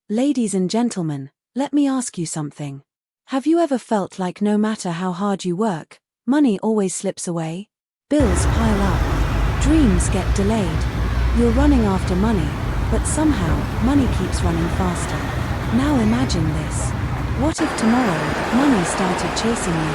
Ladies and gentlemen, let me ask you something. Have you ever felt like no matter how hard you work, money always slips away? Bills pile up. Dreams get delayed. You're running after money, but somehow, money keeps running faster. Now imagine this. What if tomorrow, money started chasing you?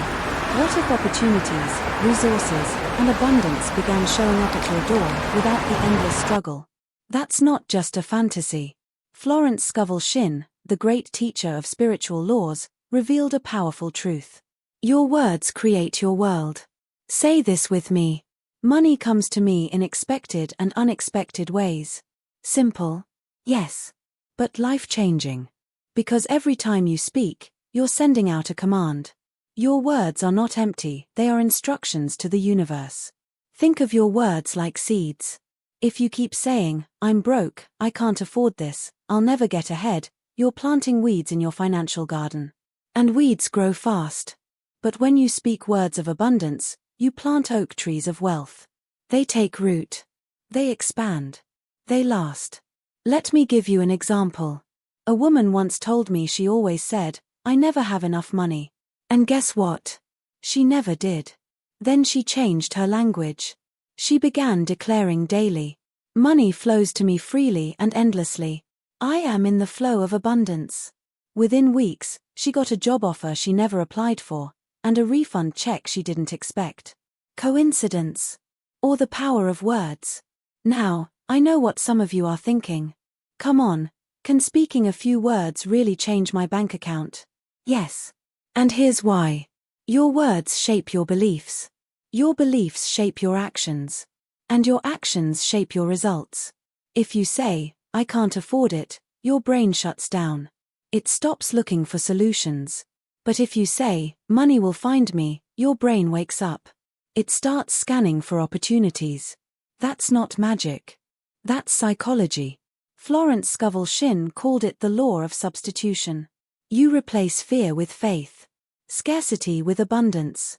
What if opportunities, resources, and abundance began showing up at your door without the endless struggle? That's not just a fantasy. Florence Scovel Shinn, the great teacher of spiritual laws, revealed a powerful truth. Your words create your world. Say this with me. Money comes to me in expected and unexpected ways. Simple? Yes. But life-changing. Because every time you speak, you're sending out a command. Your words are not empty, they are instructions to the universe. Think of your words like seeds. If you keep saying, "I'm broke, I can't afford this, I'll never get ahead," you're planting weeds in your financial garden. And weeds grow fast. But when you speak words of abundance, you plant oak trees of wealth. They take root. They expand. They last. Let me give you an example. A woman once told me she always said, "I never have enough money." And guess what? She never did. Then she changed her language. She began declaring daily, "Money flows to me freely and endlessly. I am in the flow of abundance." Within weeks, she got a job offer she never applied for, and a refund check she didn't expect. Coincidence? Or the power of words? Now, I know what some of you are thinking. Come on, can speaking a few words really change my bank account? Yes. And here's why. Your words shape your beliefs. Your beliefs shape your actions. And your actions shape your results. If you say, "I can't afford it," your brain shuts down. It stops looking for solutions. But if you say, "Money will find me," your brain wakes up. It starts scanning for opportunities. That's not magic. That's psychology. Florence Scovel Shinn called it the law of substitution. You replace fear with faith. Scarcity with abundance.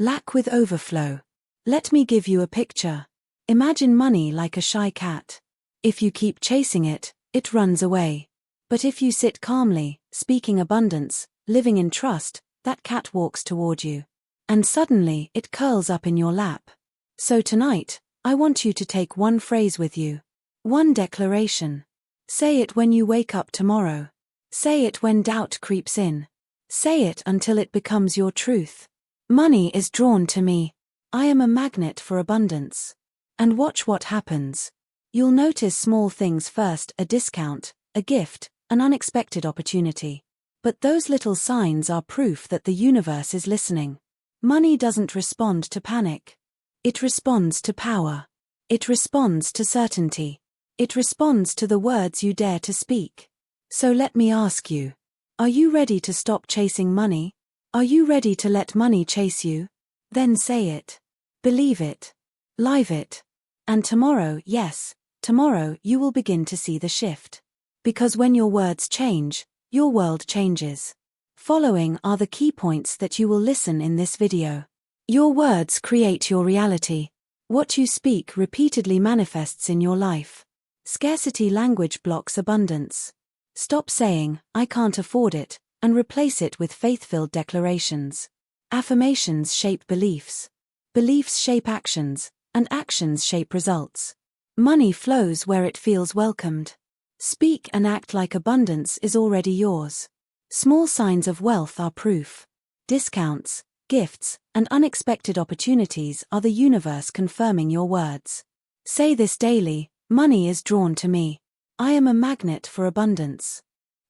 Lack with overflow. Let me give you a picture. Imagine money like a shy cat. If you keep chasing it, it runs away. But if you sit calmly, speaking abundance, living in trust, that cat walks toward you. And suddenly it curls up in your lap. So tonight, I want you to take one phrase with you. One declaration. Say it when you wake up tomorrow. Say it when doubt creeps in. Say it until it becomes your truth. Money is drawn to me. I am a magnet for abundance. And watch what happens. You'll notice small things first: a discount, a gift, an unexpected opportunity. But those little signs are proof that the universe is listening. Money doesn't respond to panic. It responds to power. It responds to certainty. It responds to the words you dare to speak. So let me ask you, are you ready to stop chasing money? Are you ready to let money chase you? Then say it. Believe it. Live it. And tomorrow, yes, tomorrow you will begin to see the shift. Because when your words change, your world changes. Following are the key points that you will listen in this video. Your words create your reality. What you speak repeatedly manifests in your life. Scarcity language blocks abundance. Stop saying, "I can't afford it," and replace it with faith-filled declarations. Affirmations shape beliefs. Beliefs shape actions, and actions shape results. Money flows where it feels welcomed. Speak and act like abundance is already yours. Small signs of wealth are proof. Discounts, gifts, and unexpected opportunities are the universe confirming your words. Say this daily: "Money is drawn to me. I am a magnet for abundance."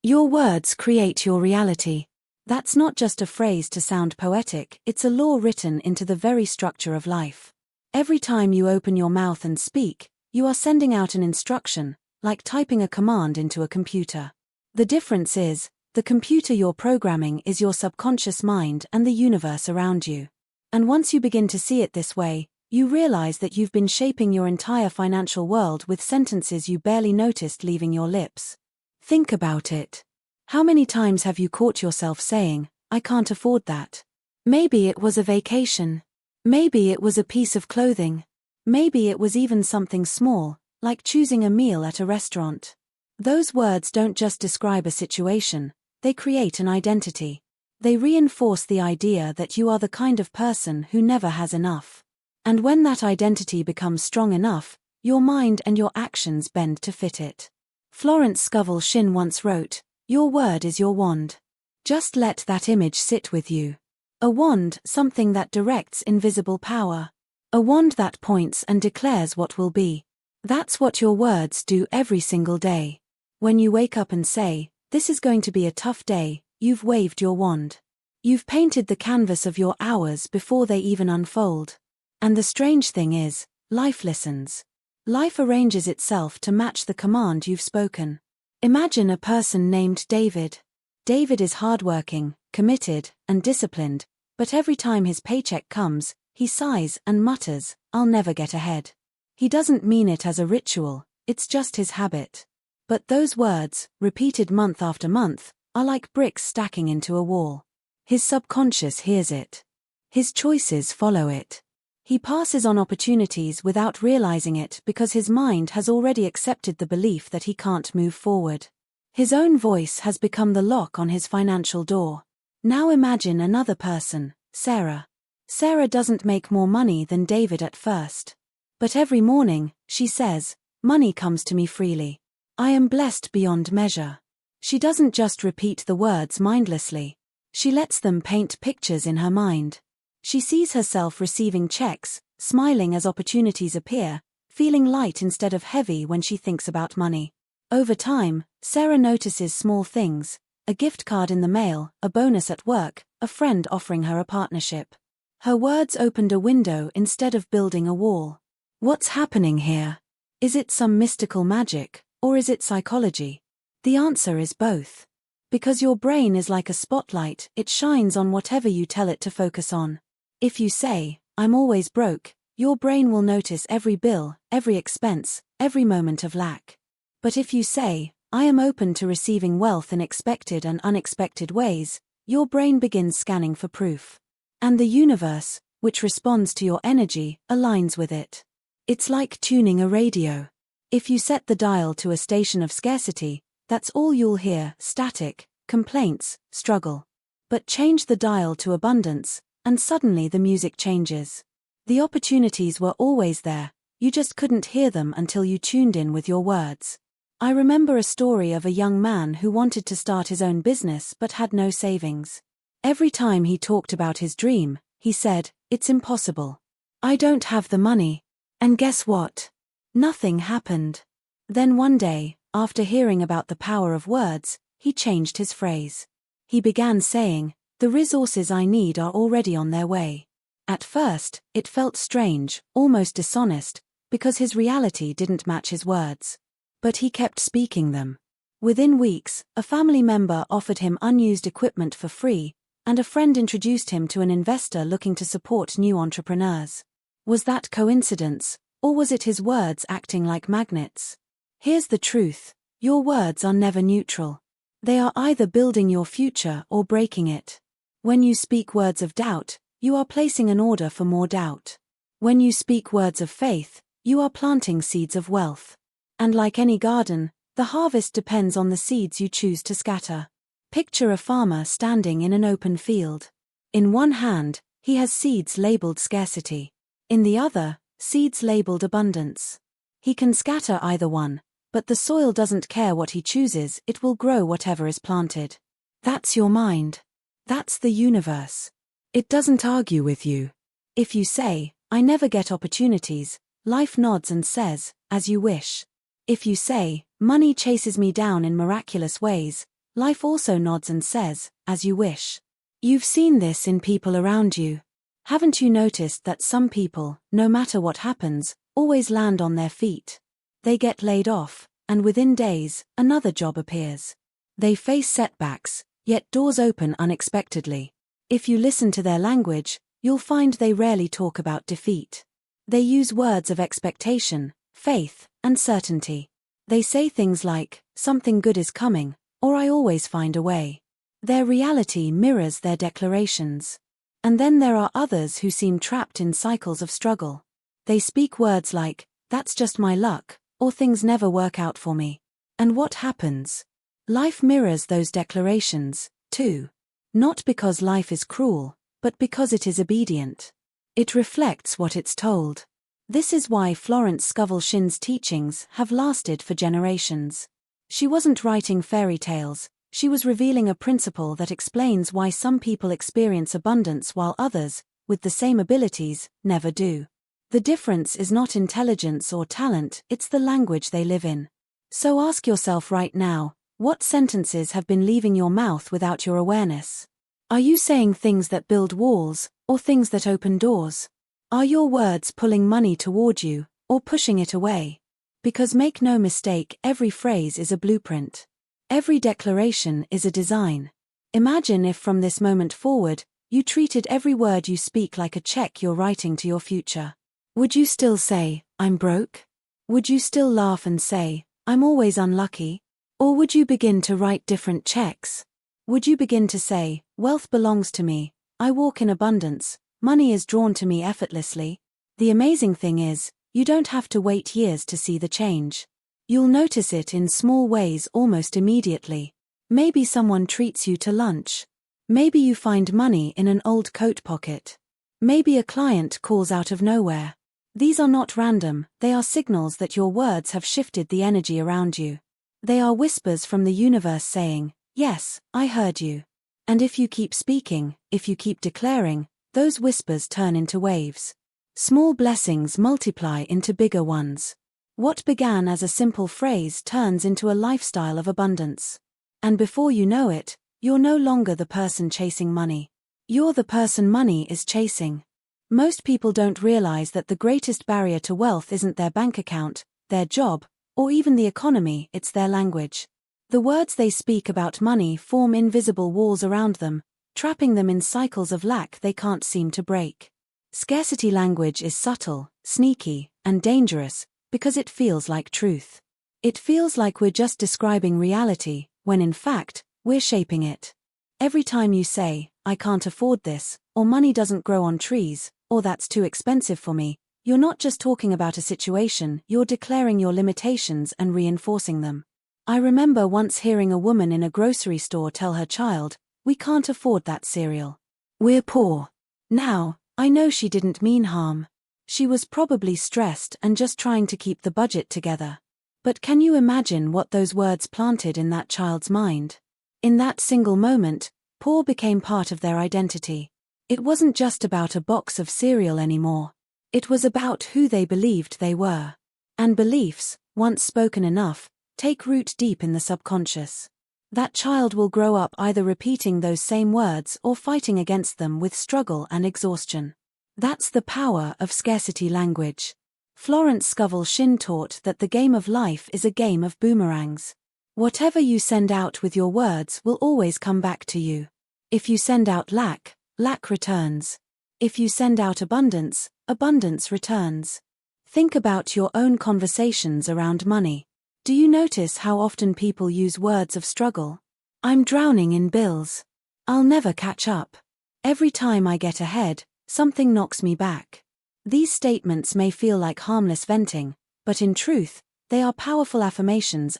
Your words create your reality. That's not just a phrase to sound poetic, it's a law written into the very structure of life. Every time you open your mouth and speak, you are sending out an instruction, like typing a command into a computer. The difference is, the computer you're programming is your subconscious mind and the universe around you. And once you begin to see it this way, you realize that you've been shaping your entire financial world with sentences you barely noticed leaving your lips. Think about it. How many times have you caught yourself saying, "I can't afford that"? Maybe it was a vacation. Maybe it was a piece of clothing. Maybe it was even something small, like choosing a meal at a restaurant. Those words don't just describe a situation, they create an identity. They reinforce the idea that you are the kind of person who never has enough. And when that identity becomes strong enough, your mind and your actions bend to fit it. Florence Scovel Shinn once wrote, "Your word is your wand." Just let that image sit with you. A wand, something that directs invisible power. A wand that points and declares what will be. That's what your words do every single day. When you wake up and say, "This is going to be a tough day," you've waved your wand. You've painted the canvas of your hours before they even unfold. And the strange thing is, life listens. Life arranges itself to match the command you've spoken. Imagine a person named David. David is hardworking, committed, and disciplined, but every time his paycheck comes, he sighs and mutters, "I'll never get ahead." He doesn't mean it as a ritual, it's just his habit. But those words, repeated month after month, are like bricks stacking into a wall. His subconscious hears it. His choices follow it. He passes on opportunities without realizing it because his mind has already accepted the belief that he can't move forward. His own voice has become the lock on his financial door. Now imagine another person, Sarah. Sarah doesn't make more money than David at first. But every morning, she says, "Money comes to me freely. I am blessed beyond measure." She doesn't just repeat the words mindlessly. She lets them paint pictures in her mind. She sees herself receiving checks, smiling as opportunities appear, feeling light instead of heavy when she thinks about money. Over time, Sarah notices small things: a gift card in the mail, a bonus at work, a friend offering her a partnership. Her words opened a window instead of building a wall. What's happening here? Is it some mystical magic, or is it psychology? The answer is both. Because your brain is like a spotlight, it shines on whatever you tell it to focus on. If you say, "I'm always broke," your brain will notice every bill, every expense, every moment of lack. But if you say, "I am open to receiving wealth in expected and unexpected ways," your brain begins scanning for proof. And the universe, which responds to your energy, aligns with it. It's like tuning a radio. If you set the dial to a station of scarcity, that's all you'll hear: static, complaints, struggle. But change the dial to abundance, and suddenly the music changes. The opportunities were always there, you just couldn't hear them until you tuned in with your words. I remember a story of a young man who wanted to start his own business but had no savings. Every time he talked about his dream, he said, "It's impossible. I don't have the money." And guess what? Nothing happened. Then one day, after hearing about the power of words, he changed his phrase. He began saying, "The resources I need are already on their way." At first, it felt strange, almost dishonest, because his reality didn't match his words. But he kept speaking them. Within weeks, a family member offered him unused equipment for free, and a friend introduced him to an investor looking to support new entrepreneurs. Was that coincidence, or was it his words acting like magnets? Here's the truth: your words are never neutral. They are either building your future or breaking it. When you speak words of doubt, you are placing an order for more doubt. When you speak words of faith, you are planting seeds of wealth. And like any garden, the harvest depends on the seeds you choose to scatter. Picture a farmer standing in an open field. In one hand, he has seeds labeled scarcity. In the other, seeds labeled abundance. He can scatter either one, but the soil doesn't care what he chooses, it will grow whatever is planted. That's your mind. That's the universe. It doesn't argue with you. If you say, "I never get opportunities," life nods and says, "As you wish." If you say, "Money chases me down in miraculous ways," life also nods and says, "As you wish." You've seen this in people around you. Haven't you noticed that some people, no matter what happens, always land on their feet? They get laid off, and within days, another job appears. They face setbacks, yet doors open unexpectedly. If you listen to their language, you'll find they rarely talk about defeat. They use words of expectation, faith, and certainty. They say things like, "Something good is coming," or "I always find a way." Their reality mirrors their declarations. And then there are others who seem trapped in cycles of struggle. They speak words like, "That's just my luck," or "Things never work out for me." And what happens? Life mirrors those declarations, too. Not because life is cruel, but because it is obedient. It reflects what it's told. This is why Florence Scovel Shinn's teachings have lasted for generations. She wasn't writing fairy tales, she was revealing a principle that explains why some people experience abundance while others, with the same abilities, never do. The difference is not intelligence or talent, it's the language they live in. So ask yourself right now, what sentences have been leaving your mouth without your awareness? Are you saying things that build walls, or things that open doors? Are your words pulling money toward you, or pushing it away? Because make no mistake, every phrase is a blueprint. Every declaration is a design. Imagine if from this moment forward, you treated every word you speak like a check you're writing to your future. Would you still say, I'm broke? Would you still laugh and say, I'm always unlucky? Or would you begin to write different checks? Would you begin to say, wealth belongs to me, I walk in abundance, money is drawn to me effortlessly? The amazing thing is, you don't have to wait years to see the change. You'll notice it in small ways almost immediately. Maybe someone treats you to lunch. Maybe you find money in an old coat pocket. Maybe a client calls out of nowhere. These are not random, they are signals that your words have shifted the energy around you. They are whispers from the universe saying, yes, I heard you. And if you keep speaking, if you keep declaring, those whispers turn into waves. Small blessings multiply into bigger ones. What began as a simple phrase turns into a lifestyle of abundance. And before you know it, you're no longer the person chasing money. You're the person money is chasing. Most people don't realize that the greatest barrier to wealth isn't their bank account, their job, or even the economy, it's their language. The words they speak about money form invisible walls around them, trapping them in cycles of lack they can't seem to break. Scarcity language is subtle, sneaky, and dangerous, because it feels like truth. It feels like we're just describing reality, when in fact, we're shaping it. Every time you say, I can't afford this, or money doesn't grow on trees, or that's too expensive for me, you're not just talking about a situation, you're declaring your limitations and reinforcing them. I remember once hearing a woman in a grocery store tell her child, we can't afford that cereal. We're poor. Now, I know she didn't mean harm. She was probably stressed and just trying to keep the budget together. But can you imagine what those words planted in that child's mind? In that single moment, poor became part of their identity. It wasn't just about a box of cereal anymore. It was about who they believed they were. And beliefs, once spoken enough, take root deep in the subconscious. That child will grow up either repeating those same words or fighting against them with struggle and exhaustion. That's the power of scarcity language. Florence Scovel Shinn taught that the game of life is a game of boomerangs. Whatever you send out with your words will always come back to you. If you send out lack, lack returns. If you send out abundance, abundance returns. Think about your own conversations around money. Do you notice how often people use words of struggle? I'm drowning in bills. I'll never catch up. Every time I get ahead, something knocks me back. These statements may feel like harmless venting, but in truth, they are powerful affirmations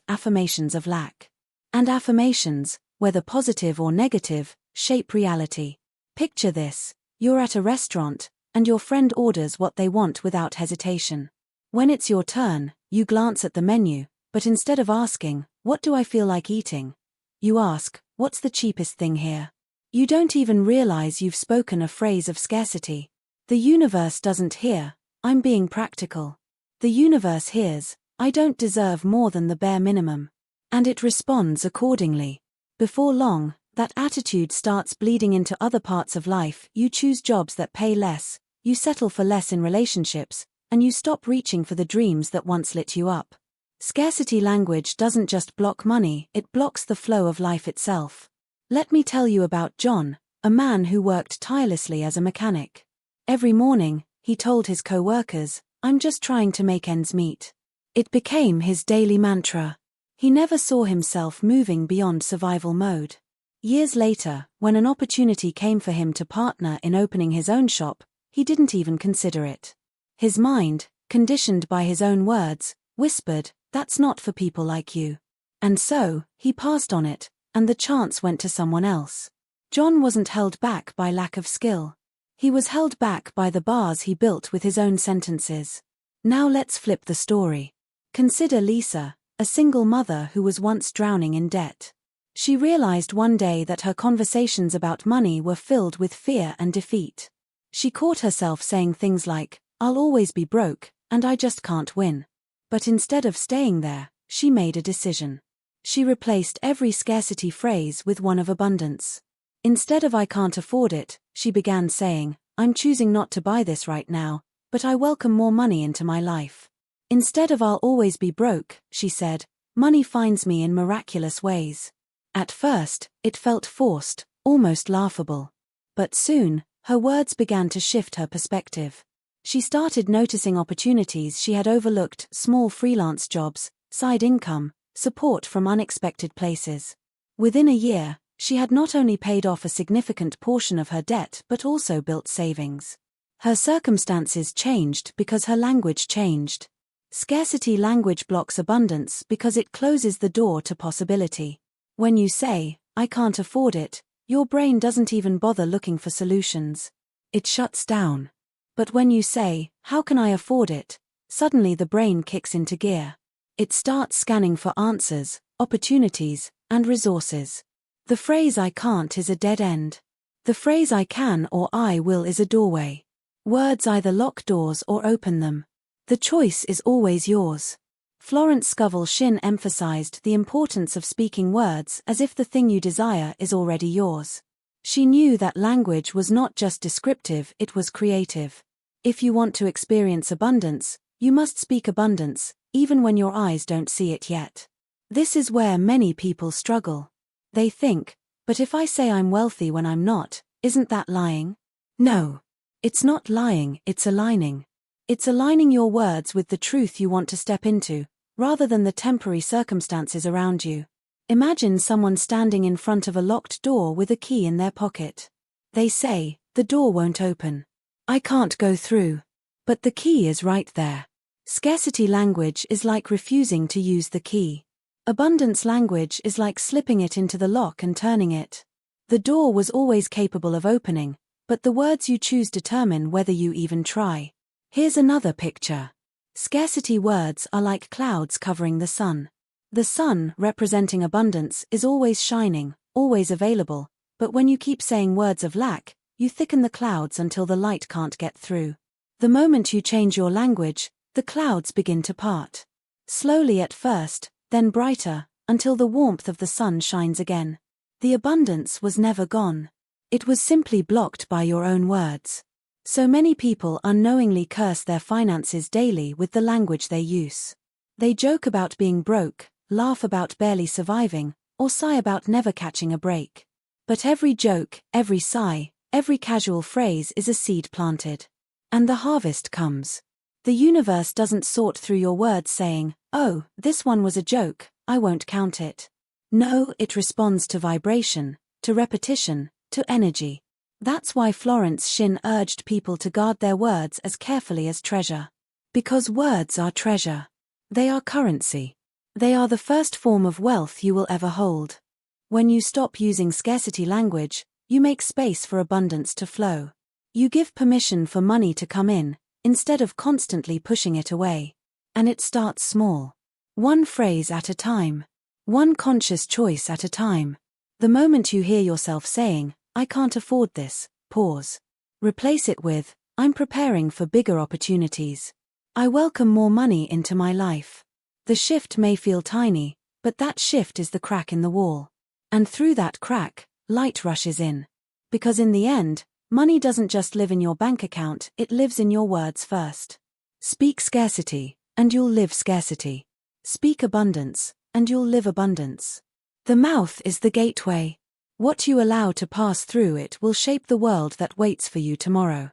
of lack. And affirmations, whether positive or negative, shape reality. Picture this, you're at a restaurant, and your friend orders what they want without hesitation. When it's your turn, you glance at the menu, but instead of asking, what do I feel like eating? You ask, what's the cheapest thing here? You don't even realize you've spoken a phrase of scarcity. The universe doesn't hear, I'm being practical. The universe hears, I don't deserve more than the bare minimum. And it responds accordingly. Before long, that attitude starts bleeding into other parts of life. You choose jobs that pay less, you settle for less in relationships, and you stop reaching for the dreams that once lit you up. Scarcity language doesn't just block money, it blocks the flow of life itself. Let me tell you about John, a man who worked tirelessly as a mechanic. Every morning, he told his co-workers, I'm just trying to make ends meet. It became his daily mantra. He never saw himself moving beyond survival mode. Years later, when an opportunity came for him to partner in opening his own shop, he didn't even consider it. His mind, conditioned by his own words, whispered, that's not for people like you. And so, he passed on it, and the chance went to someone else. John wasn't held back by lack of skill. He was held back by the bars he built with his own sentences. Now let's flip the story. Consider Lisa, a single mother who was once drowning in debt. She realized one day that her conversations about money were filled with fear and defeat. She caught herself saying things like, "I'll always be broke, and I just can't win." But instead of staying there, she made a decision. She replaced every scarcity phrase with one of abundance. Instead of "I can't afford it," she began saying, "I'm choosing not to buy this right now, but I welcome more money into my life." Instead of "I'll always be broke," she said, "Money finds me in miraculous ways." At first, it felt forced, almost laughable. But soon, her words began to shift her perspective. She started noticing opportunities she had overlooked: small freelance jobs, side income, support from unexpected places. Within a year, she had not only paid off a significant portion of her debt but also built savings. Her circumstances changed because her language changed. Scarcity language blocks abundance because it closes the door to possibility. When you say, "I can't afford it," your brain doesn't even bother looking for solutions. It shuts down. But when you say, "How can I afford it?" suddenly the brain kicks into gear. It starts scanning for answers, opportunities, and resources. The phrase "I can't" is a dead end. The phrase "I can" or "I will" is a doorway. Words either lock doors or open them. The choice is always yours. Florence Scovel Shinn emphasized the importance of speaking words as if the thing you desire is already yours. She knew that language was not just descriptive, it was creative. If you want to experience abundance, you must speak abundance, even when your eyes don't see it yet. This is where many people struggle. They think, "But if I say I'm wealthy when I'm not, isn't that lying?" No. It's not lying, it's aligning. It's aligning your words with the truth you want to step into, rather than the temporary circumstances around you. Imagine someone standing in front of a locked door with a key in their pocket. They say, "The door won't open. I can't go through." But the key is right there. Scarcity language is like refusing to use the key. Abundance language is like slipping it into the lock and turning it. The door was always capable of opening, but the words you choose determine whether you even try. Here's another picture. Scarcity words are like clouds covering the sun. The sun, representing abundance, is always shining, always available, but when you keep saying words of lack, you thicken the clouds until the light can't get through. The moment you change your language, the clouds begin to part. Slowly at first, then brighter, until the warmth of the sun shines again. The abundance was never gone. It was simply blocked by your own words. So many people unknowingly curse their finances daily with the language they use. They joke about being broke, laugh about barely surviving, or sigh about never catching a break. But every joke, every sigh, every casual phrase is a seed planted. And the harvest comes. The universe doesn't sort through your words saying, "Oh, this one was a joke, I won't count it." No, it responds to vibration, to repetition, to energy. That's why Florence Scovel urged people to guard their words as carefully as treasure. Because words are treasure. They are currency. They are the first form of wealth you will ever hold. When you stop using scarcity language, you make space for abundance to flow. You give permission for money to come in, instead of constantly pushing it away. And it starts small. One phrase at a time. One conscious choice at a time. The moment you hear yourself saying, "I can't afford this," pause. Replace it with, "I'm preparing for bigger opportunities. I welcome more money into my life." The shift may feel tiny, but that shift is the crack in the wall. And through that crack, light rushes in. Because in the end, money doesn't just live in your bank account, it lives in your words first. Speak scarcity, and you'll live scarcity. Speak abundance, and you'll live abundance. The mouth is the gateway. What you allow to pass through it will shape the world that waits for you tomorrow.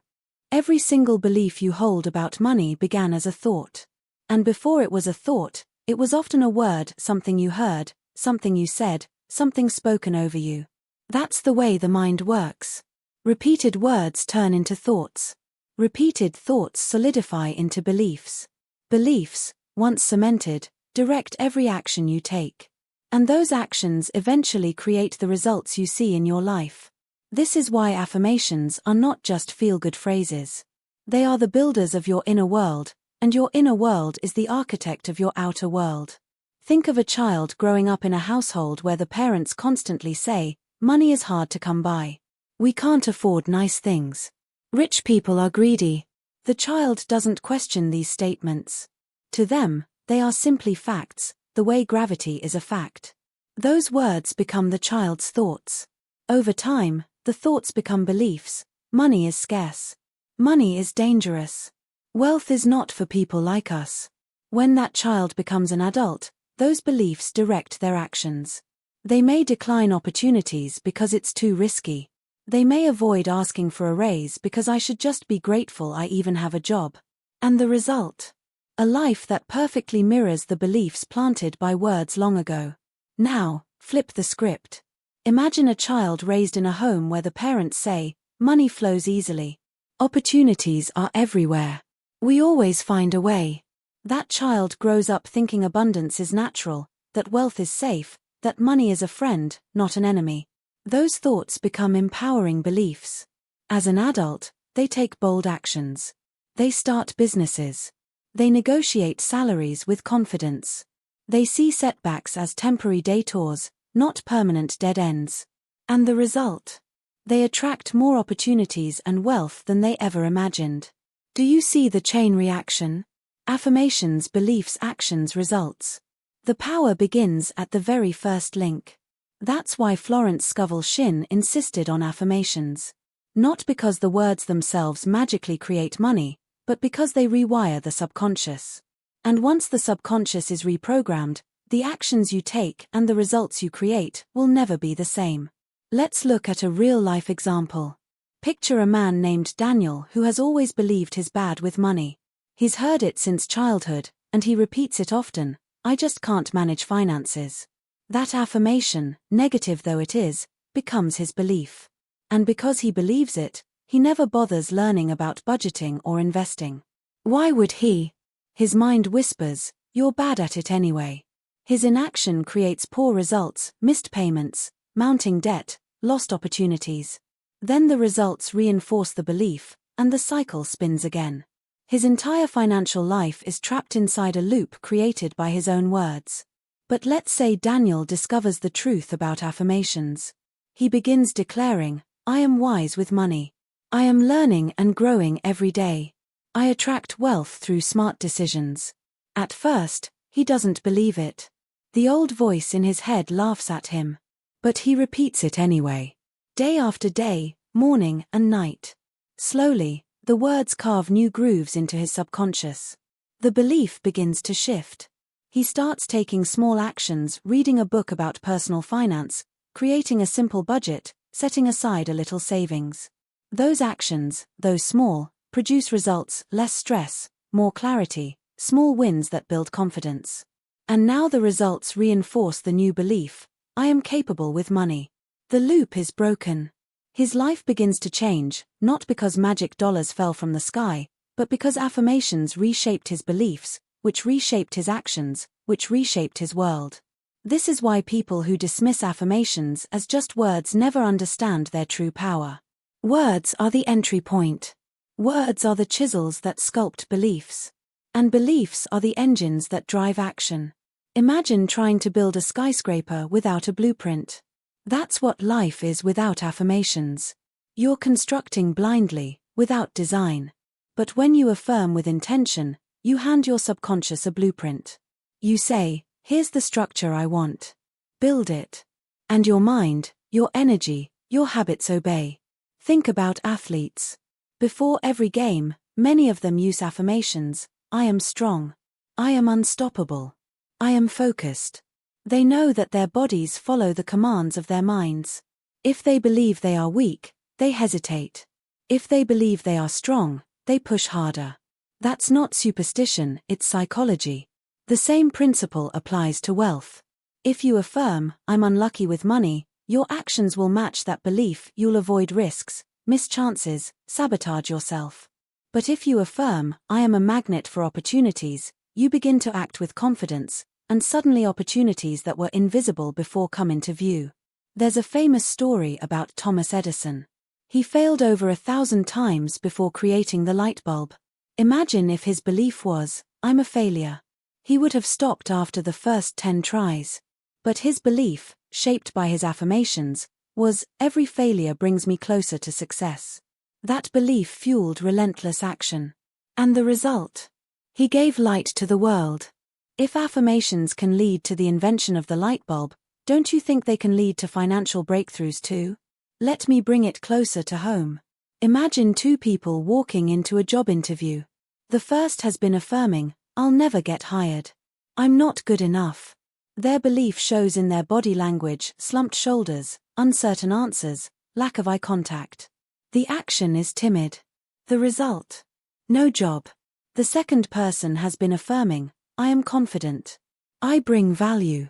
Every single belief you hold about money began as a thought. And before it was a thought, it was often a word, something you heard, something you said, something spoken over you. That's the way the mind works. Repeated words turn into thoughts. Repeated thoughts solidify into beliefs. Beliefs, once cemented, direct every action you take. And those actions eventually create the results you see in your life. This is why affirmations are not just feel-good phrases. They are the builders of your inner world, and your inner world is the architect of your outer world. Think of a child growing up in a household where the parents constantly say, "Money is hard to come by. We can't afford nice things. Rich people are greedy." The child doesn't question these statements. To them, they are simply facts, the way gravity is a fact. Those words become the child's thoughts. Over time, the thoughts become beliefs. Money is scarce. Money is dangerous. Wealth is not for people like us. When that child becomes an adult, those beliefs direct their actions. They may decline opportunities because it's too risky. They may avoid asking for a raise because I should just be grateful I even have a job. And the result? A life that perfectly mirrors the beliefs planted by words long ago. Now, flip the script. Imagine a child raised in a home where the parents say, "Money flows easily. Opportunities are everywhere. We always find a way." That child grows up thinking abundance is natural, that wealth is safe, that money is a friend, not an enemy. Those thoughts become empowering beliefs. As an adult, they take bold actions. They start businesses. They negotiate salaries with confidence. They see setbacks as temporary detours, not permanent dead ends. And the result? They attract more opportunities and wealth than they ever imagined. Do you see the chain reaction? Affirmations, beliefs, actions, results. The power begins at the very first link. That's why Florence Scovel Shinn insisted on affirmations. Not because the words themselves magically create money, but because they rewire the subconscious. And once the subconscious is reprogrammed, the actions you take and the results you create will never be the same. Let's look at a real-life example. Picture a man named Daniel who has always believed he's bad with money. He's heard it since childhood, and he repeats it often, "I just can't manage finances." That affirmation, negative though it is, becomes his belief. And because he believes it, he never bothers learning about budgeting or investing. Why would he? His mind whispers, "You're bad at it anyway." His inaction creates poor results, missed payments, mounting debt, lost opportunities. Then the results reinforce the belief, and the cycle spins again. His entire financial life is trapped inside a loop created by his own words. But let's say Daniel discovers the truth about affirmations. He begins declaring, "I am wise with money. I am learning and growing every day. I attract wealth through smart decisions." At first, he doesn't believe it. The old voice in his head laughs at him. But he repeats it anyway. Day after day, morning and night. Slowly, the words carve new grooves into his subconscious. The belief begins to shift. He starts taking small actions, reading a book about personal finance, creating a simple budget, setting aside a little savings. Those actions, though small, produce results, less stress, more clarity, small wins that build confidence. And now the results reinforce the new belief, "I am capable with money." The loop is broken. His life begins to change, not because magic dollars fell from the sky, but because affirmations reshaped his beliefs, which reshaped his actions, which reshaped his world. This is why people who dismiss affirmations as just words never understand their true power. Words are the entry point. Words are the chisels that sculpt beliefs. And beliefs are the engines that drive action. Imagine trying to build a skyscraper without a blueprint. That's what life is without affirmations. You're constructing blindly, without design. But when you affirm with intention, you hand your subconscious a blueprint. You say, "Here's the structure I want. Build it." And your mind, your energy, your habits obey. Think about athletes. Before every game, many of them use affirmations. "I am strong. I am unstoppable. I am focused." They know that their bodies follow the commands of their minds. If they believe they are weak, they hesitate. If they believe they are strong, they push harder. That's not superstition, it's psychology. The same principle applies to wealth. If you affirm, "I'm unlucky with money," your actions will match that belief. You'll avoid risks, miss chances, sabotage yourself. But if you affirm, "I am a magnet for opportunities," you begin to act with confidence, and suddenly opportunities that were invisible before come into view. There's a famous story about Thomas Edison. He failed over 1,000 times before creating the light bulb. Imagine if his belief was, "I'm a failure." He would have stopped after the first 10 tries. But his belief, shaped by his affirmations, was, "Every failure brings me closer to success." That belief fueled relentless action. And the result? He gave light to the world. If affirmations can lead to the invention of the light bulb, don't you think they can lead to financial breakthroughs too? Let me bring it closer to home. Imagine two people walking into a job interview. The first has been affirming, "I'll never get hired. I'm not good enough." Their belief shows in their body language, slumped shoulders, uncertain answers, lack of eye contact. The action is timid. The result? No job. The second person has been affirming, "I am confident. I bring value.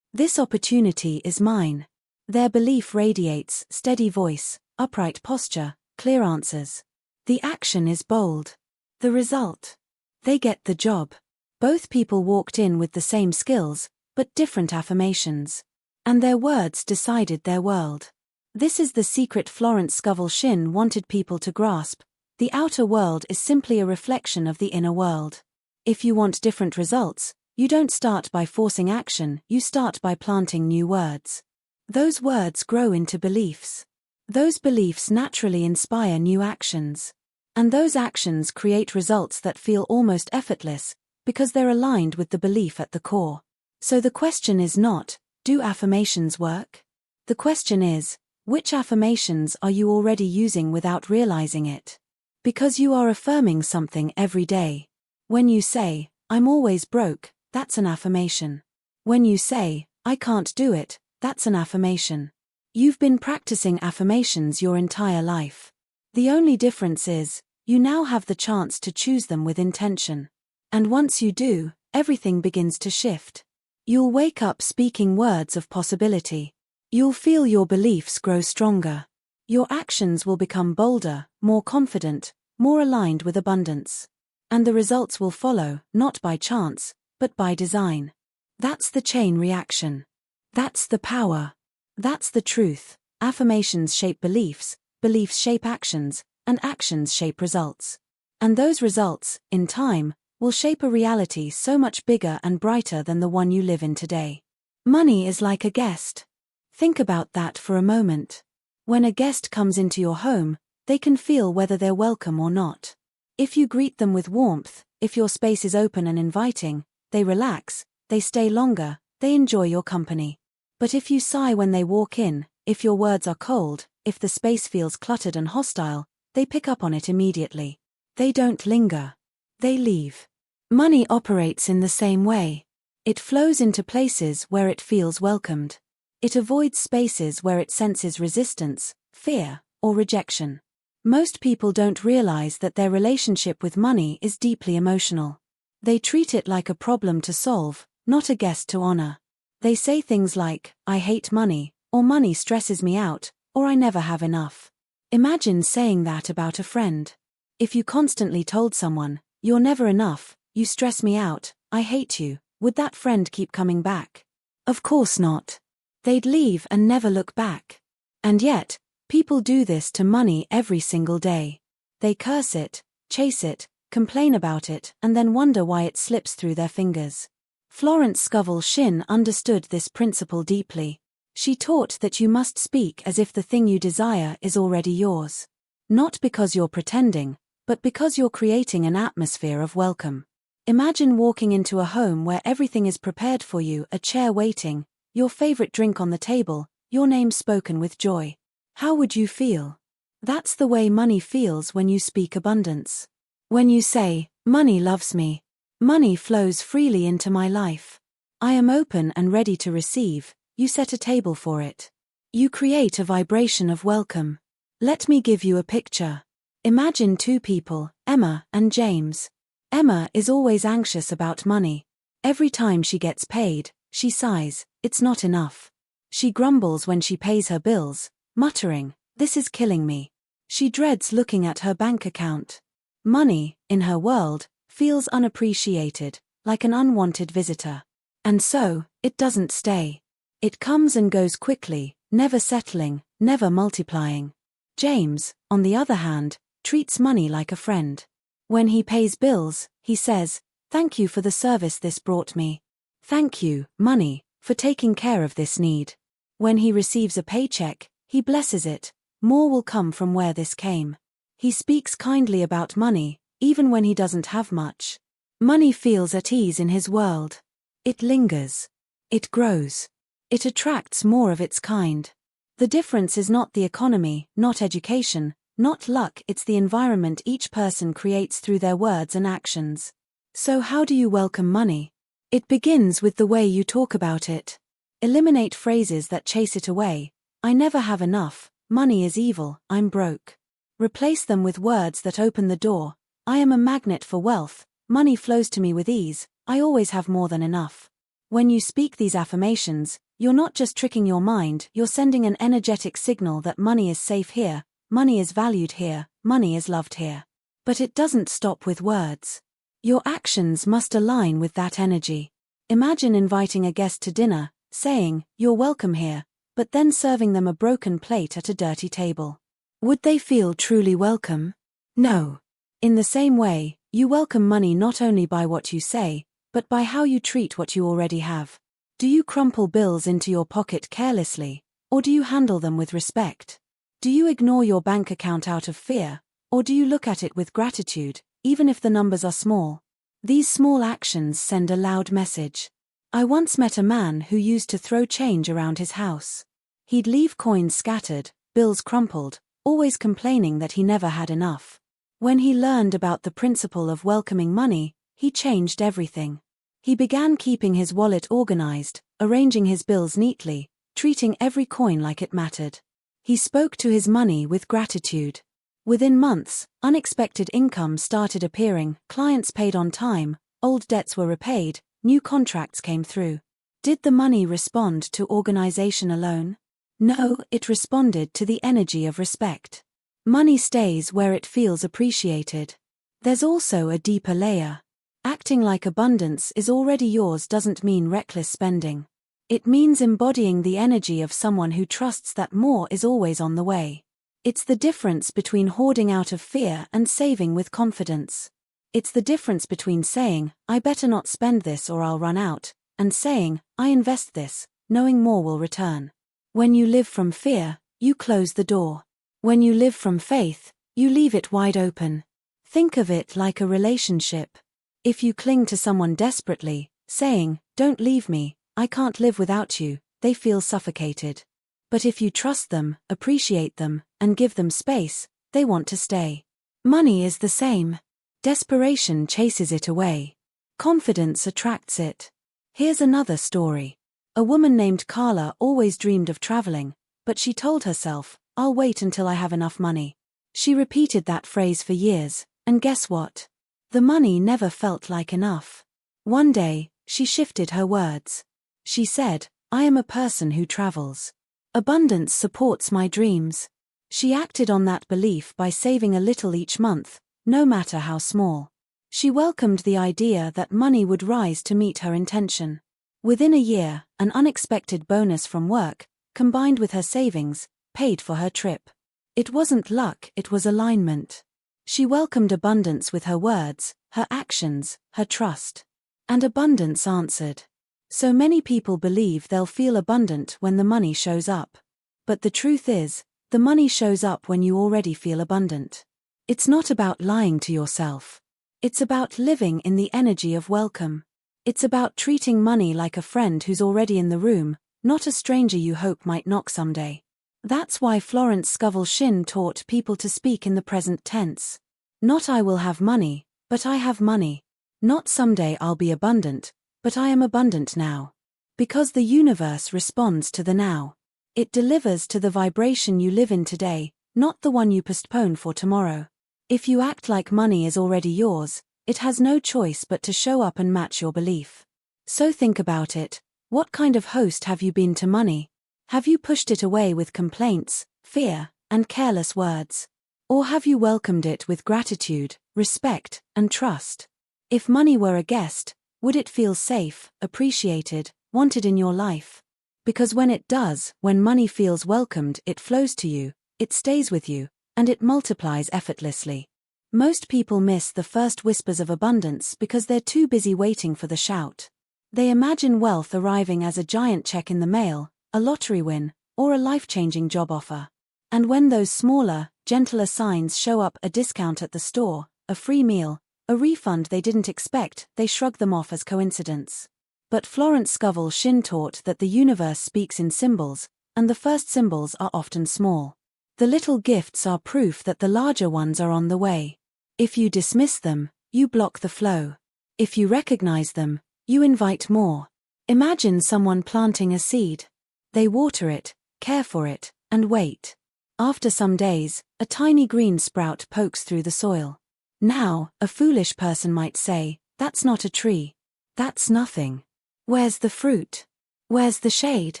This opportunity is mine." Their belief radiates, steady voice, upright posture, clear answers. The action is bold. The result? They get the job. Both people walked in with the same skills, but different affirmations. And their words decided their world. This is the secret Florence Scovel Shinn wanted people to grasp. The outer world is simply a reflection of the inner world. If you want different results, you don't start by forcing action, you start by planting new words. Those words grow into beliefs. Those beliefs naturally inspire new actions. And those actions create results that feel almost effortless, because they're aligned with the belief at the core. So the question is not, do affirmations work? The question is, which affirmations are you already using without realizing it? Because you are affirming something every day. When you say, "I'm always broke," that's an affirmation. When you say, "I can't do it," that's an affirmation. You've been practicing affirmations your entire life. The only difference is, you now have the chance to choose them with intention. And once you do, everything begins to shift. You'll wake up speaking words of possibility. You'll feel your beliefs grow stronger. Your actions will become bolder, more confident, more aligned with abundance. And the results will follow, not by chance, but by design. That's the chain reaction. That's the power. That's the truth. Affirmations shape beliefs, beliefs shape actions, and actions shape results. And those results, in time, will shape a reality so much bigger and brighter than the one you live in today. Money is like a guest. Think about that for a moment. When a guest comes into your home, they can feel whether they're welcome or not. If you greet them with warmth, if your space is open and inviting, they relax, they stay longer, they enjoy your company. But if you sigh when they walk in, if your words are cold, if the space feels cluttered and hostile, they pick up on it immediately. They don't linger. They leave. Money operates in the same way. It flows into places where it feels welcomed. It avoids spaces where it senses resistance, fear, or rejection. Most people don't realize that their relationship with money is deeply emotional. They treat it like a problem to solve, not a guest to honor. They say things like, "I hate money," or "Money stresses me out," or "I never have enough." Imagine saying that about a friend. If you constantly told someone, "You're never enough, you stress me out, I hate you," would that friend keep coming back? Of course not. They'd leave and never look back. And yet, people do this to money every single day. They curse it, chase it, complain about it, and then wonder why it slips through their fingers. Florence Scovel Shinn understood this principle deeply. She taught that you must speak as if the thing you desire is already yours. Not because you're pretending, but because you're creating an atmosphere of welcome. Imagine walking into a home where everything is prepared for you, a chair waiting, your favorite drink on the table, your name spoken with joy. How would you feel? That's the way money feels when you speak abundance. When you say, "Money loves me. Money flows freely into my life. I am open and ready to receive," you set a table for it. You create a vibration of welcome. Let me give you a picture. Imagine two people, Emma and James. Emma is always anxious about money. Every time she gets paid, she sighs, "It's not enough." She grumbles when she pays her bills, muttering, "This is killing me." She dreads looking at her bank account. Money, in her world, feels unappreciated, like an unwanted visitor. And so, it doesn't stay. It comes and goes quickly, never settling, never multiplying. James, on the other hand, treats money like a friend. When he pays bills, he says, "Thank you for the service this brought me. Thank you, money, for taking care of this need." When he receives a paycheck, he blesses it. "More will come from where this came." He speaks kindly about money, even when he doesn't have much. Money feels at ease in his world. It lingers. It grows. It attracts more of its kind. The difference is not the economy, not education, not luck, it's the environment each person creates through their words and actions. So how do you welcome money? It begins with the way you talk about it. Eliminate phrases that chase it away. "I never have enough," "Money is evil," "I'm broke." Replace them with words that open the door. "I am a magnet for wealth," "Money flows to me with ease," "I always have more than enough." When you speak these affirmations, you're not just tricking your mind, you're sending an energetic signal that money is safe here, money is valued here, money is loved here. But it doesn't stop with words. Your actions must align with that energy. Imagine inviting a guest to dinner, saying, "You're welcome here," but then serving them a broken plate at a dirty table. Would they feel truly welcome? No. In the same way, you welcome money not only by what you say, but by how you treat what you already have. Do you crumple bills into your pocket carelessly, or do you handle them with respect? Do you ignore your bank account out of fear, or do you look at it with gratitude, even if the numbers are small? These small actions send a loud message. I once met a man who used to throw change around his house. He'd leave coins scattered, bills crumpled, always complaining that he never had enough. When he learned about the principle of welcoming money, he changed everything. He began keeping his wallet organized, arranging his bills neatly, treating every coin like it mattered. He spoke to his money with gratitude. Within months, unexpected income started appearing, clients paid on time, old debts were repaid, new contracts came through. Did the money respond to organization alone? No, it responded to the energy of respect. Money stays where it feels appreciated. There's also a deeper layer. Acting like abundance is already yours doesn't mean reckless spending. It means embodying the energy of someone who trusts that more is always on the way. It's the difference between hoarding out of fear and saving with confidence. It's the difference between saying, "I better not spend this or I'll run out," and saying, "I invest this, knowing more will return." When you live from fear, you close the door. When you live from faith, you leave it wide open. Think of it like a relationship. If you cling to someone desperately, saying, "Don't leave me, I can't live without you," they feel suffocated. But if you trust them, appreciate them, and give them space, they want to stay. Money is the same. Desperation chases it away. Confidence attracts it. Here's another story. A woman named Carla always dreamed of traveling, but she told herself, "I'll wait until I have enough money." She repeated that phrase for years, and guess what? The money never felt like enough. One day, she shifted her words. She said, "I am a person who travels. Abundance supports my dreams." She acted on that belief by saving a little each month, no matter how small. She welcomed the idea that money would rise to meet her intention. Within a year, an unexpected bonus from work, combined with her savings, paid for her trip. It wasn't luck, it was alignment. She welcomed abundance with her words, her actions, her trust. And abundance answered. So many people believe they'll feel abundant when the money shows up. But the truth is, the money shows up when you already feel abundant. It's not about lying to yourself. It's about living in the energy of welcome. It's about treating money like a friend who's already in the room, not a stranger you hope might knock someday. That's why Florence Scovel Shinn taught people to speak in the present tense. Not "I will have money," but "I have money." Not "someday I'll be abundant," but "I am abundant now." Because the universe responds to the now. It delivers to the vibration you live in today, not the one you postpone for tomorrow. If you act like money is already yours, it has no choice but to show up and match your belief. So think about it. What kind of host have you been to money? Have you pushed it away with complaints, fear, and careless words? Or have you welcomed it with gratitude, respect, and trust? If money were a guest, Would it feel safe, appreciated, wanted in your life? Because when it does, when money feels welcomed, it flows to you, it stays with you, and it multiplies effortlessly. Most people miss the first whispers of abundance because they're too busy waiting for the shout. They imagine wealth arriving as a giant check in the mail, a lottery win, or a life-changing job offer. And when those smaller, gentler signs show up, a discount at the store, a free meal, a refund they didn't expect, they shrug them off as coincidence. But Florence Scovel Shinn taught that the universe speaks in symbols, and the first symbols are often small. The little gifts are proof that the larger ones are on the way. If you dismiss them, you block the flow. If you recognize them, you invite more. Imagine someone planting a seed. They water it, care for it, and wait. After some days, a tiny green sprout pokes through the soil. Now, a foolish person might say, "That's not a tree. That's nothing. Where's the fruit? Where's the shade?"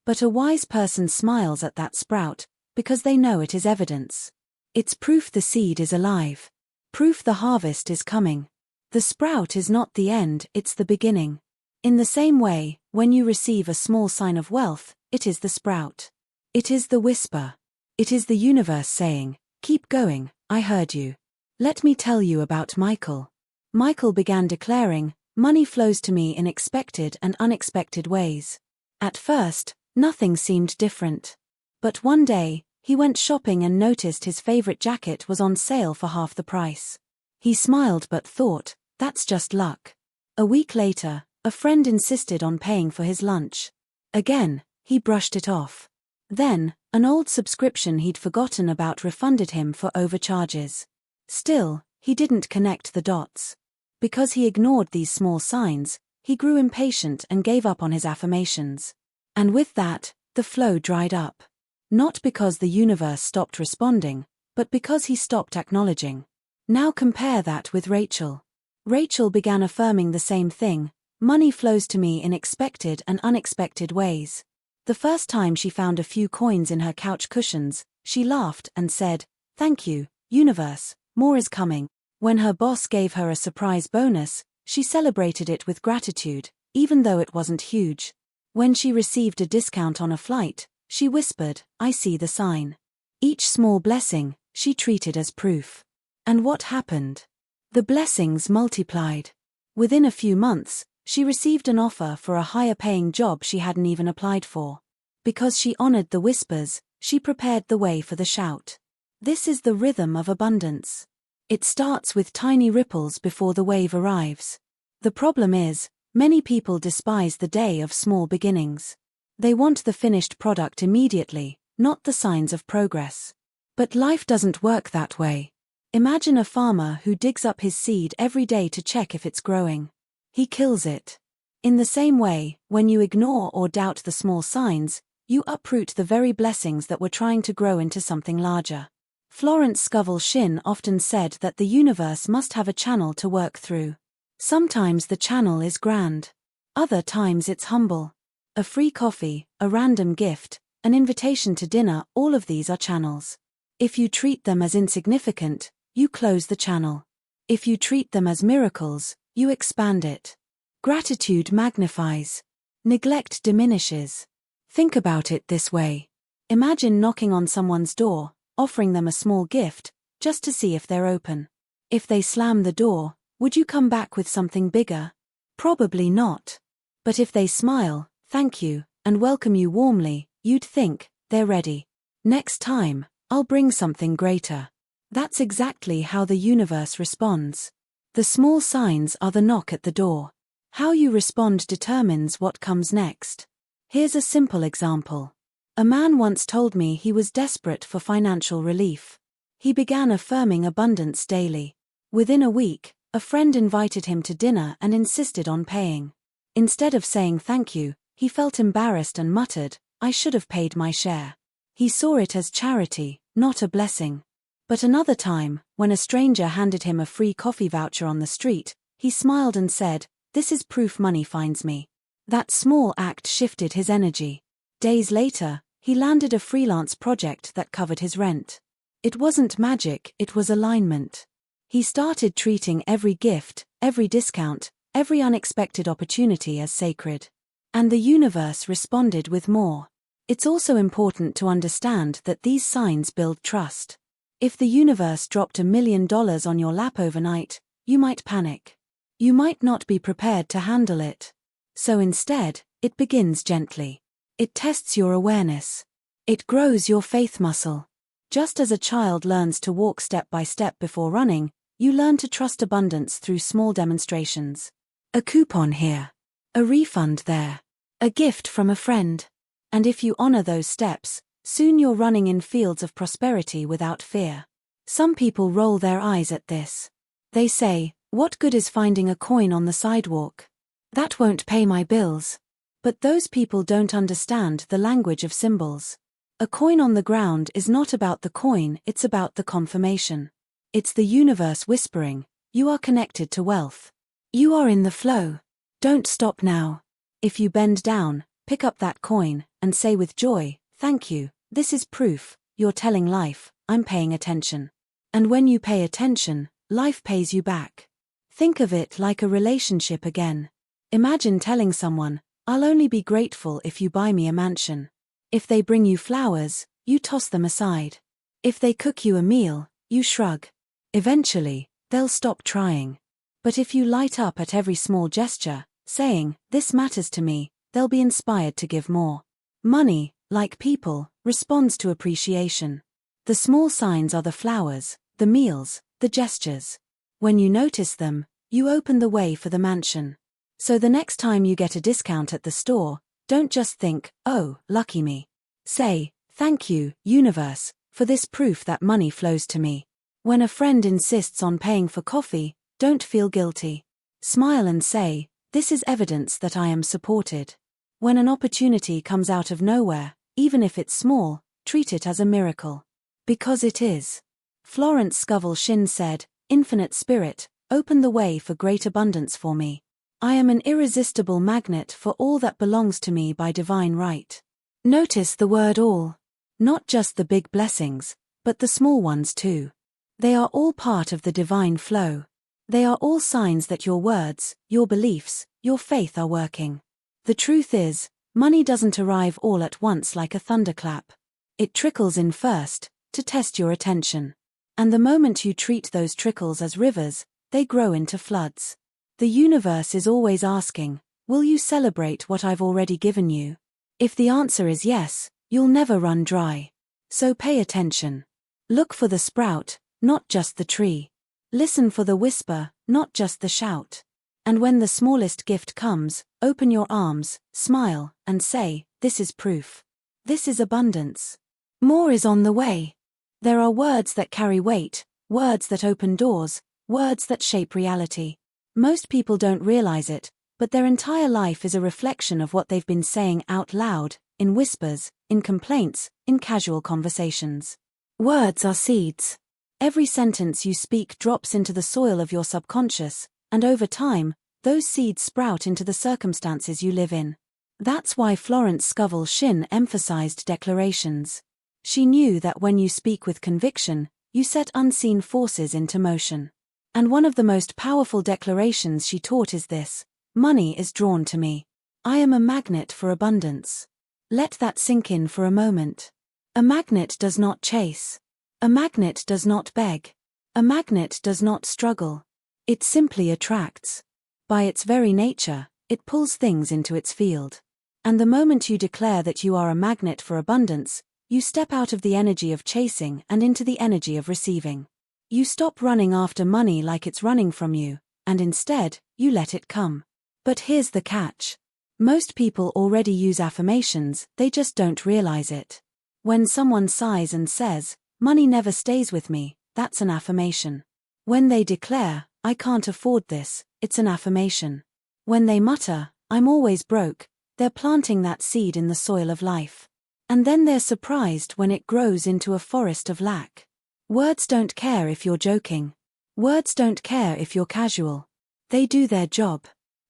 But a wise person smiles at that sprout, because they know it is evidence. It's proof the seed is alive. Proof the harvest is coming. The sprout is not the end, it's the beginning. In the same way, when you receive a small sign of wealth, it is the sprout. It is the whisper. It is the universe saying, "Keep going, I heard you." Let me tell you about Michael. Michael began declaring, "Money flows to me in expected and unexpected ways." At first, nothing seemed different. But one day, he went shopping and noticed his favorite jacket was on sale for half the price. He smiled but thought, "That's just luck." A week later, a friend insisted on paying for his lunch. Again, he brushed it off. Then, an old subscription he'd forgotten about refunded him for overcharges. Still, he didn't connect the dots. Because he ignored these small signs, he grew impatient and gave up on his affirmations. And with that, the flow dried up. Not because the universe stopped responding, but because he stopped acknowledging. Now compare that with Rachel. Rachel began affirming the same thing, "Money flows to me in expected and unexpected ways." The first time she found a few coins in her couch cushions, she laughed and said, "Thank you, universe, more is coming." When her boss gave her a surprise bonus, she celebrated it with gratitude, even though it wasn't huge. When she received a discount on a flight, she whispered, "I see the sign." Each small blessing, she treated as proof. And what happened? The blessings multiplied. Within a few months, she received an offer for a higher-paying job she hadn't even applied for. Because she honored the whispers, she prepared the way for the shout. This is the rhythm of abundance. It starts with tiny ripples before the wave arrives. The problem is, many people despise the day of small beginnings. They want the finished product immediately, not the signs of progress. But life doesn't work that way. Imagine a farmer who digs up his seed every day to check if it's growing. He kills it. In the same way, when you ignore or doubt the small signs, you uproot the very blessings that were trying to grow into something larger. Florence Scovel Shinn often said that the universe must have a channel to work through. Sometimes the channel is grand. Other times it's humble. A free coffee, a random gift, an invitation to dinner, all of these are channels. If you treat them as insignificant, you close the channel. If you treat them as miracles, you expand it. Gratitude magnifies. Neglect diminishes. Think about it this way. Imagine knocking on someone's door, offering them a small gift, just to see if they're open. If they slam the door, would you come back with something bigger? Probably not. But if they smile, thank you, and welcome you warmly, you'd think, they're ready. Next time, I'll bring something greater. That's exactly how the universe responds. The small signs are the knock at the door. How you respond determines what comes next. Here's a simple example. A man once told me he was desperate for financial relief. He began affirming abundance daily. Within a week, a friend invited him to dinner and insisted on paying. Instead of saying thank you, he felt embarrassed and muttered, "I should have paid my share." He saw it as charity, not a blessing. But another time, when a stranger handed him a free coffee voucher on the street, he smiled and said, "This is proof money finds me." That small act shifted his energy. Days later, he landed a freelance project that covered his rent. It wasn't magic, it was alignment. He started treating every gift, every discount, every unexpected opportunity as sacred. And the universe responded with more. It's also important to understand that these signs build trust. If the universe dropped $1 million on your lap overnight, you might panic. You might not be prepared to handle it. So instead, it begins gently. It tests your awareness. It grows your faith muscle. Just as a child learns to walk step by step before running, you learn to trust abundance through small demonstrations. A coupon here. A refund there. A gift from a friend. And if you honor those steps, soon you're running in fields of prosperity without fear. Some people roll their eyes at this. They say, "What good is finding a coin on the sidewalk? That won't pay my bills." But those people don't understand the language of symbols. A coin on the ground is not about the coin, it's about the confirmation. It's the universe whispering, you are connected to wealth. You are in the flow. Don't stop now. If you bend down, pick up that coin, and say with joy, "Thank you, this is proof," you're telling life, "I'm paying attention." And when you pay attention, life pays you back. Think of it like a relationship again. Imagine telling someone, "I'll only be grateful if you buy me a mansion." If they bring you flowers, you toss them aside. If they cook you a meal, you shrug. Eventually, they'll stop trying. But if you light up at every small gesture, saying, "This matters to me," they'll be inspired to give more. Money, like people, responds to appreciation. The small signs are the flowers, the meals, the gestures. When you notice them, you open the way for the mansion. So the next time you get a discount at the store, don't just think, "Oh, lucky me." Say, "Thank you, universe, for this proof that money flows to me." When a friend insists on paying for coffee, don't feel guilty. Smile and say, "This is evidence that I am supported." When an opportunity comes out of nowhere, even if it's small, treat it as a miracle. Because it is. Florence Scovel Shinn said, "Infinite Spirit, open the way for great abundance for me. I am an irresistible magnet for all that belongs to me by divine right." Notice the word all. Not just the big blessings, but the small ones too. They are all part of the divine flow. They are all signs that your words, your beliefs, your faith are working. The truth is, money doesn't arrive all at once like a thunderclap. It trickles in first, to test your attention. And the moment you treat those trickles as rivers, they grow into floods. The universe is always asking, will you celebrate what I've already given you? If the answer is yes, you'll never run dry. So pay attention. Look for the sprout, not just the tree. Listen for the whisper, not just the shout. And when the smallest gift comes, open your arms, smile, and say, "This is proof. This is abundance. More is on the way." There are words that carry weight, words that open doors, words that shape reality. Most people don't realize it, but their entire life is a reflection of what they've been saying out loud, in whispers, in complaints, in casual conversations. Words are seeds. Every sentence you speak drops into the soil of your subconscious, and over time, those seeds sprout into the circumstances you live in. That's why Florence Scovel Shinn emphasized declarations. She knew that when you speak with conviction, you set unseen forces into motion. And one of the most powerful declarations she taught is this: "Money is drawn to me. I am a magnet for abundance." Let that sink in for a moment. A magnet does not chase. A magnet does not beg. A magnet does not struggle. It simply attracts. By its very nature, it pulls things into its field. And the moment you declare that you are a magnet for abundance, you step out of the energy of chasing and into the energy of receiving. You stop running after money like it's running from you, and instead, you let it come. But here's the catch. Most people already use affirmations, they just don't realize it. When someone sighs and says, "Money never stays with me," that's an affirmation. When they declare, "I can't afford this," it's an affirmation. When they mutter, "I'm always broke," they're planting that seed in the soil of life. And then they're surprised when it grows into a forest of lack. Words don't care if you're joking. Words don't care if you're casual. They do their job.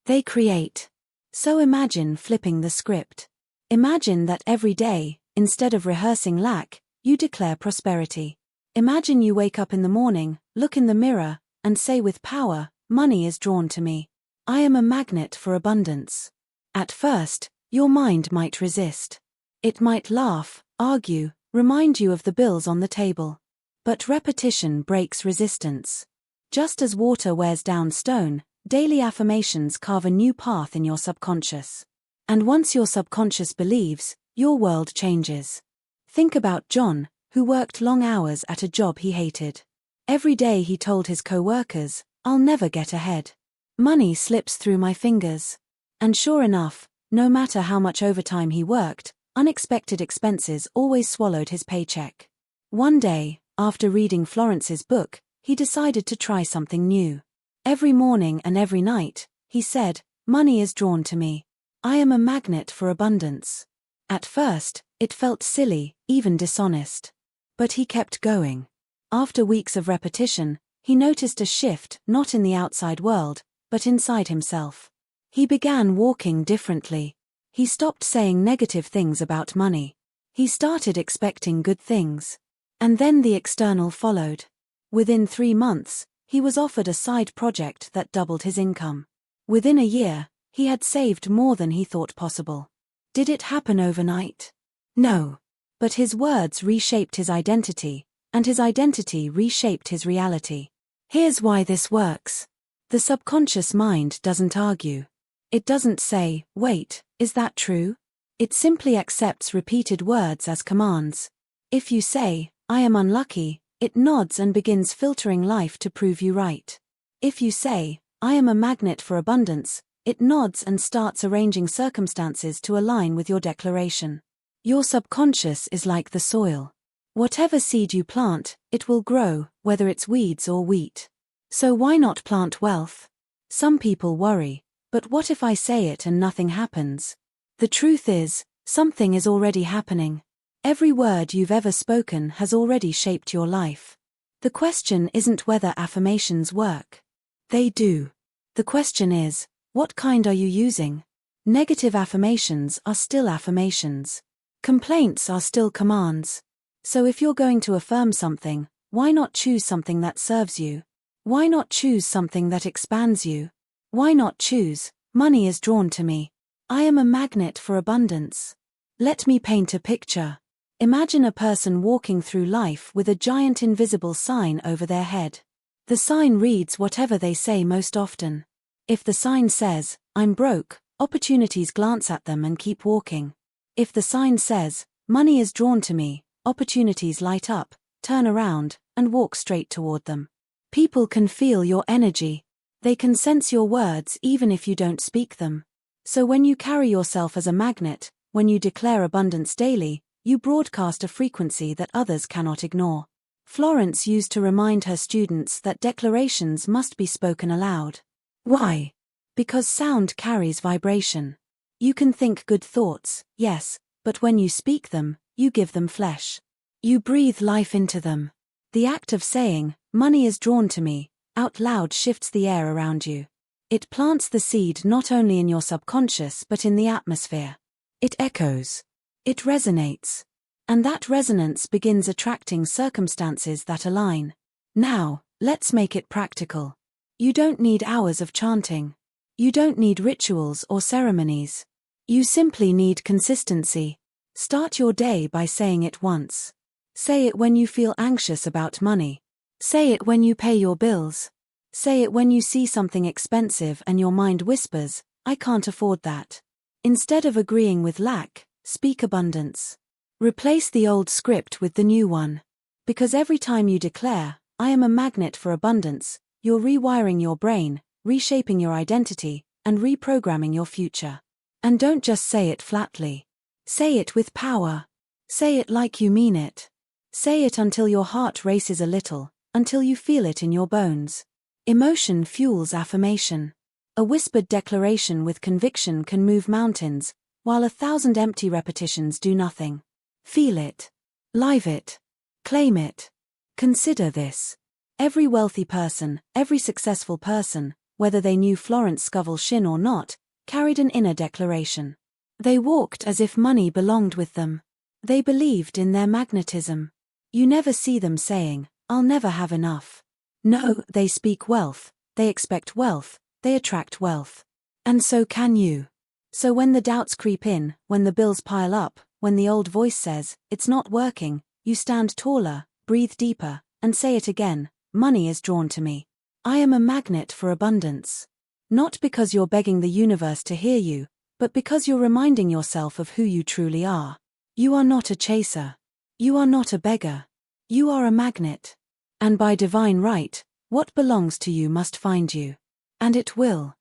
They create. So imagine flipping the script. Imagine that every day, instead of rehearsing lack, you declare prosperity. Imagine you wake up in the morning, look in the mirror, and say with power, "Money is drawn to me." I am a magnet for abundance. At first, your mind might resist. It might laugh, argue, remind you of the bills on the table. But repetition breaks resistance. Just as water wears down stone, daily affirmations carve a new path in your subconscious. And once your subconscious believes, your world changes. Think about John, who worked long hours at a job he hated. Every day he told his co-workers, "I'll never get ahead. Money slips through my fingers." And sure enough, no matter how much overtime he worked, unexpected expenses always swallowed his paycheck. One day, after reading Florence's book, he decided to try something new. Every morning and every night, he said, "Money is drawn to me. I am a magnet for abundance." At first, it felt silly, even dishonest. But he kept going. After weeks of repetition, he noticed a shift not in the outside world, but inside himself. He began walking differently. He stopped saying negative things about money. He started expecting good things. And then the external followed. Within 3 months, he was offered a side project that doubled his income. Within a year, he had saved more than he thought possible. Did it happen overnight? No. But his words reshaped his identity, and his identity reshaped his reality. Here's why this works. The subconscious mind doesn't argue. It doesn't say, "Wait, is that true?" It simply accepts repeated words as commands. If you say, "I am unlucky," it nods and begins filtering life to prove you right. If you say, "I am a magnet for abundance," it nods and starts arranging circumstances to align with your declaration. Your subconscious is like the soil. Whatever seed you plant, it will grow, whether it's weeds or wheat. So why not plant wealth? Some people worry, but what if I say it and nothing happens? The truth is, something is already happening. Every word you've ever spoken has already shaped your life. The question isn't whether affirmations work. They do. The question is, what kind are you using? Negative affirmations are still affirmations. Complaints are still commands. So if you're going to affirm something, why not choose something that serves you? Why not choose something that expands you? Why not choose, "Money is drawn to me. I am a magnet for abundance"? Let me paint a picture. Imagine a person walking through life with a giant invisible sign over their head. The sign reads whatever they say most often. If the sign says, "I'm broke," opportunities glance at them and keep walking. If the sign says, "Money is drawn to me," opportunities light up, turn around, and walk straight toward them. People can feel your energy. They can sense your words even if you don't speak them. So when you carry yourself as a magnet, when you declare abundance daily, you broadcast a frequency that others cannot ignore. Florence used to remind her students that declarations must be spoken aloud. Why? Because sound carries vibration. You can think good thoughts, yes, but when you speak them, you give them flesh. You breathe life into them. The act of saying, "Money is drawn to me," out loud shifts the air around you. It plants the seed not only in your subconscious but in the atmosphere. It echoes. It resonates. And that resonance begins attracting circumstances that align. Now, let's make it practical. You don't need hours of chanting. You don't need rituals or ceremonies. You simply need consistency. Start your day by saying it once. Say it when you feel anxious about money. Say it when you pay your bills. Say it when you see something expensive and your mind whispers, "I can't afford that." Instead of agreeing with lack, speak abundance. Replace the old script with the new one. Because every time you declare, "I am a magnet for abundance," you're rewiring your brain, reshaping your identity, and reprogramming your future. And don't just say it flatly. Say it with power. Say it like you mean it. Say it until your heart races a little, until you feel it in your bones. Emotion fuels affirmation. A whispered declaration with conviction can move mountains, while 1,000 empty repetitions do nothing. Feel it. Live it. Claim it. Consider this. Every wealthy person, every successful person, whether they knew Florence Scovel Shinn or not, carried an inner declaration. They walked as if money belonged with them. They believed in their magnetism. You never see them saying, "I'll never have enough." No, they speak wealth, they expect wealth, they attract wealth. And so can you. So when the doubts creep in, when the bills pile up, when the old voice says, "It's not working," you stand taller, breathe deeper, and say it again: money is drawn to me. I am a magnet for abundance. Not because you're begging the universe to hear you, but because you're reminding yourself of who you truly are. You are not a chaser. You are not a beggar. You are a magnet. And by divine right, what belongs to you must find you. And it will.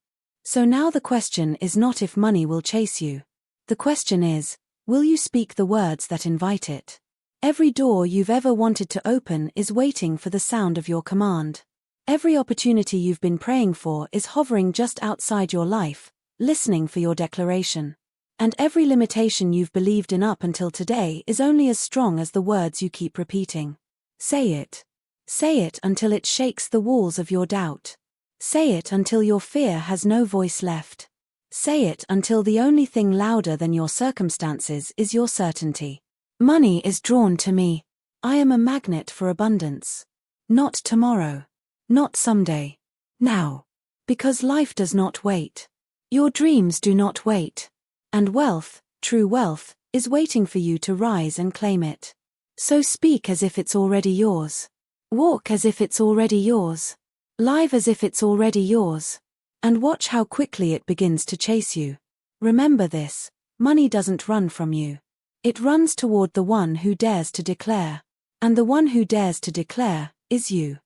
So now the question is not if money will chase you. The question is, will you speak the words that invite it? Every door you've ever wanted to open is waiting for the sound of your command. Every opportunity you've been praying for is hovering just outside your life, listening for your declaration. And every limitation you've believed in up until today is only as strong as the words you keep repeating. Say it. Say it until it shakes the walls of your doubt. Say it until your fear has no voice left. Say it until the only thing louder than your circumstances is your certainty. Money is drawn to me. I am a magnet for abundance. Not tomorrow. Not someday. Now. Because life does not wait. Your dreams do not wait. And wealth, true wealth, is waiting for you to rise and claim it. So speak as if it's already yours. Walk as if it's already yours. Live as if it's already yours. And watch how quickly it begins to chase you. Remember this: money doesn't run from you. It runs toward the one who dares to declare. And the one who dares to declare is you.